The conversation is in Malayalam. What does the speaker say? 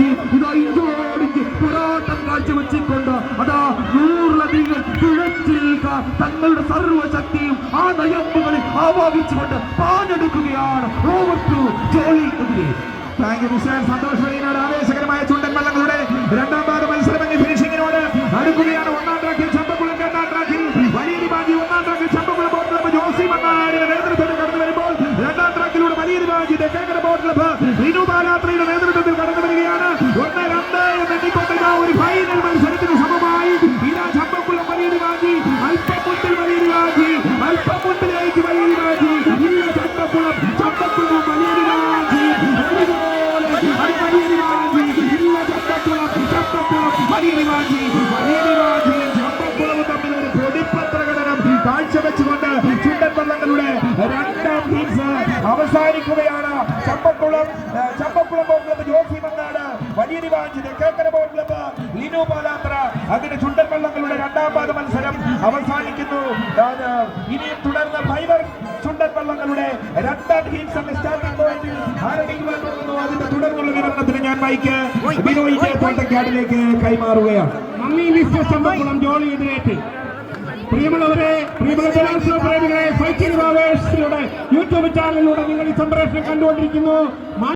വാശി ഇതാ ഇഞ്ചോടിഞ്ച് പോരാട്ടം കാഴ്ചവെച്ചിക്കൊണ്ട് അതാ 100ലധികം തുഴച്ചിൽ തങ്ങളുടെ സർവശക്തിയും ആ നയമ്പുകളിൽ ആവാഹിച്ചുകൊണ്ട് പാഞ്ഞെടുക്കുകയാണ് ഓവർ ടു ജോളിക്കെതിരെ. താങ്ക് യു മിസ്റ്റർ സന്തോഷ് വഴിയിനോട് ആവേശകരമായ ചുണ്ടൻ വള്ളങ്ങളുടെ രണ്ടാം ഭാഗ മത്സരം ഫിനിഷിങ്ങിനോട് അടുക്കുകയാണ്. ഒന്നാം ട്രാക്കിൽ ചമ്പക്കുളം, രണ്ടാം ട്രാക്കിൽ വലിയ ബാജി, ഒന്നാം ട്രാക്കിൽ ചമ്പക്കുളം ബോട്ട് ക്ലബ്ബ് ജോസി മണ്ണാടിയുടെ നേതൃത്വത്തിൽ കടന്നു വരുമ്പോൾ രണ്ടാം ട്രാക്കിലൂടെ വലിയ ബാജി തെക്കേക്കര ബോട്ട് ക്ലബ്ബ് വിനു ബാലാത്രയുടെ നേതൃത്വത്തിൽ കടന്നു വരികയാണ്. 1-2 എന്നെണ്ണിക്കൊണ്ടിരുന്ന ഒരു ഫൈനൽ മത്സരത്തിന് സമമായി ഇതാ ചമ്പക്കുളം വലിയ ബാജി, അല്പം മുൻപിൽ വലിയ ബാജി, അല്പം മുൻപിലേക്ക് വലിയ ബാജി, ചമ്പക്കുളം വലിയ ബാജി, തമ്മിൽ ഒരു പൊടിപ്പത്രകടനം കാഴ്ചവെച്ചുകൊണ്ട് ചുണ്ടൻ വള്ളങ്ങളുടെ രണ്ടാം ഇന്നിംഗ്സ് അവസാനിക്കുകയാണ്. ചമ്പക്കുളം ബോട്ട് ക്ലബ്ബ് ജോസി മങ്ങാട്, വലിയ ബാജി തെക്കേക്കര ബോട്ട് ക്ലബ്ബ് ലിനു പാലാത്ര. അങ്ങനെ ചുണ്ടൻ വള്ളങ്ങളുടെ രണ്ടാം പാദ മത്സരം അവസാനിക്കുന്നു. ഇനിയും തുടർന്ന് ഫൈബർ ചുണ്ടൻ വള്ളങ്ങളുടെ രണ്ടാം ഇന്നിംഗ്സ് സ്റ്റാർട്ടിംഗ് പോയിന്റിൽ ആരംഭിക്കുവാൻ പോകുന്നു. അതിന്റെ തുടർന്നുള്ള വിവരണത്തിന് ഞാൻ മൈക്ക് ബിനോയിന്റെ കോട്ടക്കാടിലേക്ക് കൈമാറുകയാണ്. നന്ദി മിസ്റ്റർ ചമ്പക്കുളം ജോളി എതിരേറ്റ്. പ്രിയമുള്ളവരെ, പ്രിയമുള്ള സൈക്കിൾ യൂട്യൂബ് ചാനലിലൂടെ നിങ്ങൾ ഈ സംപ്രേഷണം കണ്ടുകൊണ്ടിരിക്കുന്നു.